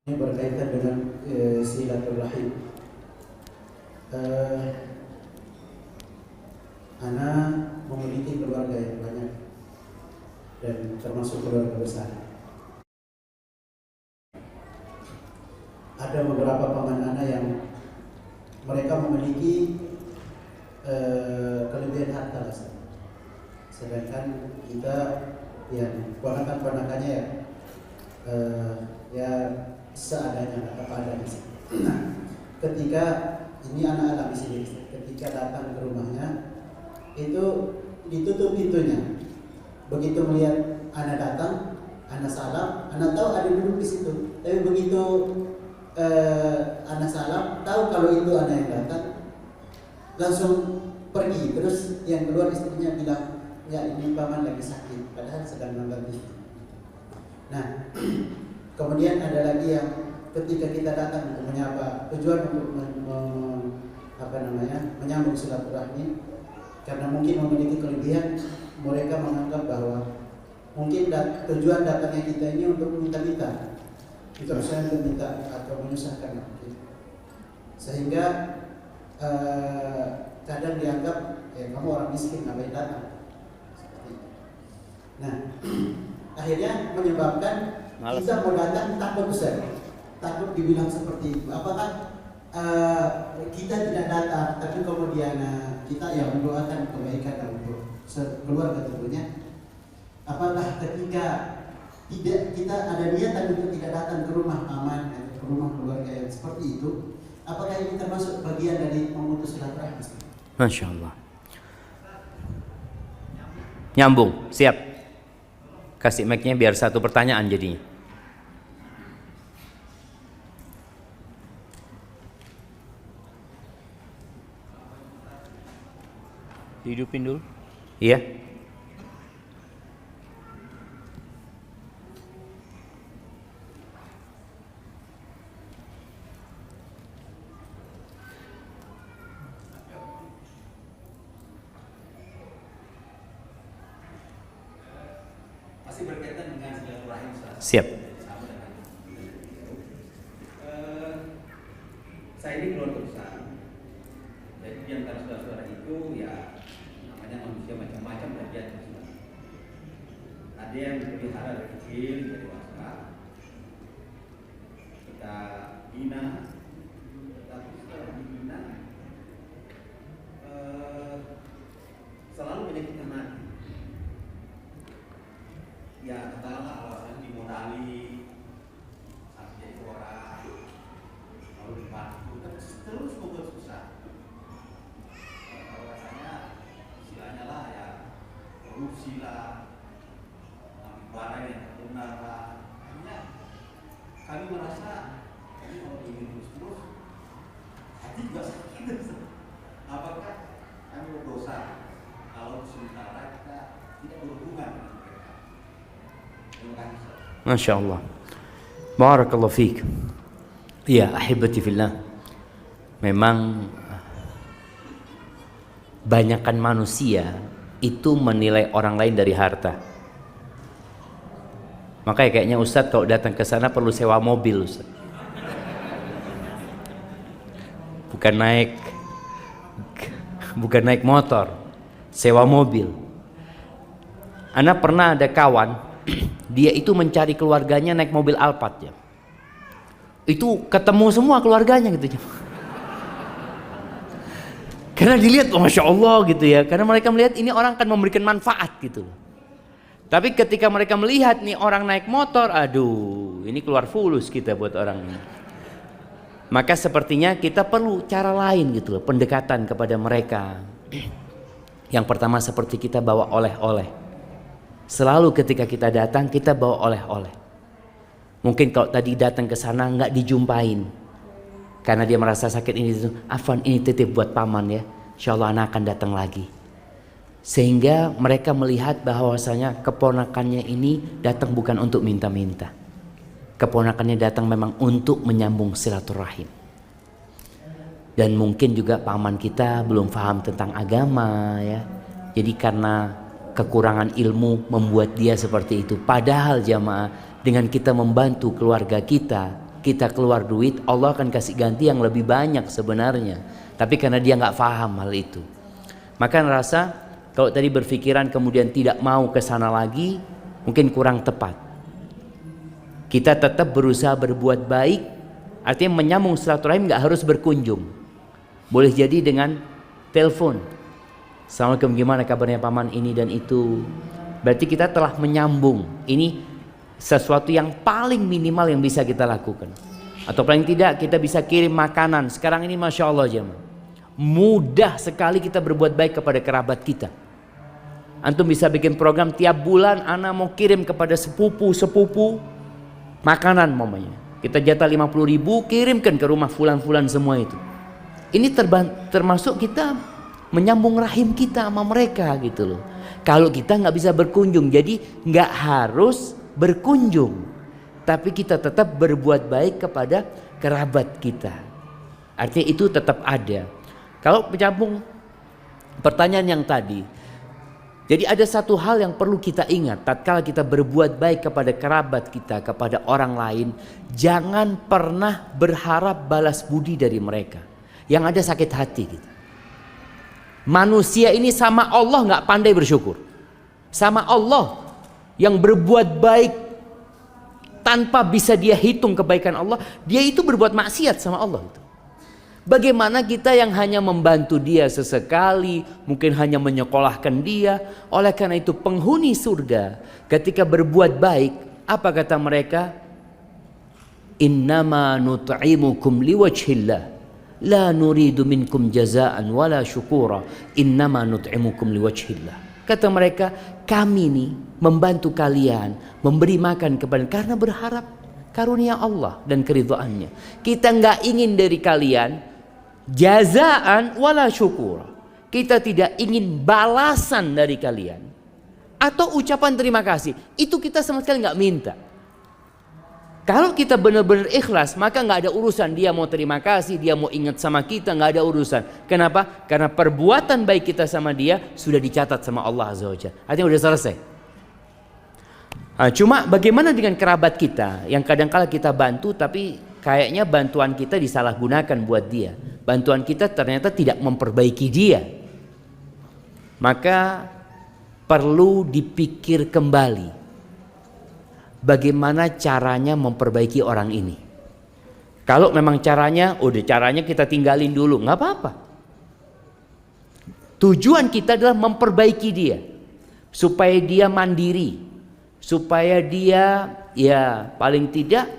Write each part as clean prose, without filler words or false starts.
Ini berkaitan dengan silaturahim. Ana memiliki keluarga yang banyak dan termasuk keluarga besar. Ada beberapa paman ana yang mereka memiliki kelebihan harta, sedangkan kita yang ponakan-ponakannya ya seadanya, apa adanya. Nah, ketika ini anak alami sendiri, ketika datang ke rumahnya itu ditutup pintunya. Begitu melihat anak datang, anak salam, anak tahu ada duduk di situ. Tapi begitu anak salam, tahu kalau itu anak yang datang, langsung pergi. Terus yang keluar istrinya bilang, ya ini paman lagi sakit, padahal sedang nonton TV. Nah, kemudian ada lagi yang ketika kita datang untuk menyapa, tujuan untuk menyambung silaturahmi, karena mungkin memiliki kelebihan, mereka menganggap bahwa mungkin tujuan datangnya kita ini untuk minta-minta, terus saya minta atau menyusahkan, sehingga kadang dianggap kamu orang miskin, ngapain datang. Nah, akhirnya menyebabkan kita mau datang takut besar, takut dibilang seperti itu. Apakah kita tidak datang, tapi kemudian kita yang mendoakan kebaikan untuk keluarga tentunya. Apakah ketika tidak kita ada niatan untuk tidak datang ke rumah paman atau ke rumah keluarga yang seperti itu, apakah ini termasuk bagian dari memutus silaturahmi? Masya Allah. Nyambung, siap. Kasih mic-nya biar satu pertanyaan jadinya. Hidupin dulu. Iya. Masih berkaitan dengan silaturahim. Siap. Saya ini keluarga besar. Jadi di antara saudara-saudara itu ya namanya manusia macam-macam dan dia ada yang dipelihara dari kecil hingga dewasa. Kita bina, tetapi setelah dibina selalu menyakitkan hati. Ya katakanlah alasan dimodali sampai itu orang lalu dibantu terus membuat susah. Kalau katanya istilahnya lah ya korupsi lah, ambil barang yang benar lah. Hanya kami merasa ini kalau ingin terus hati juga sakit. Apakah kami berdosa kalau sementara kita tidak berhubungan dengan mereka? Terima kasih. Masya Allah. Barakallahu fiik. Ya, ahibati fillah. Memang banyakkan manusia itu menilai orang lain dari harta. Makanya kayaknya Ustadz kalau datang ke sana perlu sewa mobil, Ustadz. Bukan naik motor, sewa mobil. Ana pernah ada kawan, dia itu mencari keluarganya naik mobil Alphard ya. Itu ketemu semua keluarganya gitu. Karena dilihat, oh, Masya Allah gitu ya. Karena mereka melihat ini orang akan memberikan manfaat gitu. Tapi ketika mereka melihat nih orang naik motor, aduh, ini keluar fulus kita buat orang ini. Maka sepertinya kita perlu cara lain gitu loh, pendekatan kepada mereka. Yang pertama seperti kita bawa oleh-oleh. Selalu ketika kita datang kita bawa oleh-oleh. Mungkin kalau tadi datang ke sana nggak dijumpain, karena dia merasa sakit ini itu, afwan ini titip buat paman ya, insya Allah anak akan datang lagi. Sehingga mereka melihat bahwasanya keponakannya ini datang bukan untuk minta-minta. Keponakannya datang memang untuk menyambung silaturahim. Dan mungkin juga paman kita belum paham tentang agama ya. Jadi karena kekurangan ilmu membuat dia seperti itu. Padahal jamaah, dengan kita membantu keluarga kita, kita keluar duit, Allah akan kasih ganti yang lebih banyak sebenarnya. Tapi karena dia nggak paham hal itu, maka rasa kalau tadi berpikiran kemudian tidak mau ke sana lagi, mungkin kurang tepat. Kita tetap berusaha berbuat baik, artinya menyambung silaturahim nggak harus berkunjung. Boleh jadi dengan telepon. Assalamualaikum, gimana kabarnya paman ini dan itu. Berarti kita telah menyambung. Ini sesuatu yang paling minimal yang bisa kita lakukan. Atau paling tidak kita bisa kirim makanan. Sekarang ini Masya Allah jemaah, mudah sekali kita berbuat baik kepada kerabat kita. Antum bisa bikin program tiap bulan ana mau kirim kepada sepupu makanan mamanya. Kita jatah 50.000, kirimkan ke rumah fulan-fulan semua itu. Ini termasuk kita menyambung rahim kita sama mereka gitu loh. Kalau kita nggak bisa berkunjung, jadi nggak harus berkunjung, tapi kita tetap berbuat baik kepada kerabat kita. Artinya itu tetap ada. Kalau menyambung pertanyaan yang tadi, jadi ada satu hal yang perlu kita ingat tatkala kita berbuat baik kepada kerabat kita, kepada orang lain, jangan pernah berharap balas budi dari mereka. Yang ada sakit hati kita. Manusia ini sama Allah nggak pandai bersyukur. Sama Allah yang berbuat baik tanpa bisa dia hitung kebaikan Allah, dia itu berbuat maksiat sama Allah. Bagaimana kita yang hanya membantu dia sesekali, mungkin hanya menyekolahkan dia. Oleh karena itu penghuni surga ketika berbuat baik, apa kata mereka? Innama nut'imukum liwajhillah, la nuridu minkum jazaan wala syukura, innama nut'imukum liwajhillah. Kata mereka, kami nih membantu kalian, memberi makan kepada karena berharap karunia Allah dan keridhaannya. Kita nggak ingin dari kalian jazaan wala syukur. Kita tidak ingin balasan dari kalian atau ucapan terima kasih. Itu kita sama sekali nggak minta. Kalau kita benar-benar ikhlas, maka nggak ada urusan dia mau terima kasih, dia mau ingat sama kita, nggak ada urusan. Kenapa? Karena perbuatan baik kita sama dia sudah dicatat sama Allah Azza wa Jalla. Artinya udah selesai. Cuma bagaimana dengan kerabat kita yang kadang-kala kita bantu, tapi kayaknya bantuan kita disalahgunakan buat dia. Bantuan kita ternyata tidak memperbaiki dia. Maka perlu dipikir kembali bagaimana caranya memperbaiki orang ini. Kalau memang caranya kita tinggalin dulu, nggak apa-apa. Tujuan kita adalah memperbaiki dia supaya dia mandiri, supaya dia ya paling tidak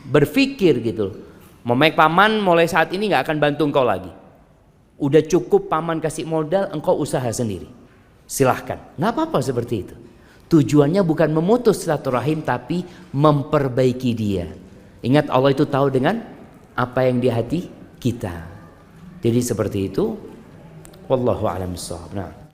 berpikir gitu. Memek paman mulai saat ini nggak akan bantu engkau lagi. Udah cukup paman kasih modal, engkau usaha sendiri. Silahkan, nggak apa-apa seperti itu. Tujuannya bukan memutus silaturahim, tapi memperbaiki dia. Ingat Allah itu tahu dengan apa yang di hati kita. Jadi seperti itu. Wallahu a'lam bishawab. Nah.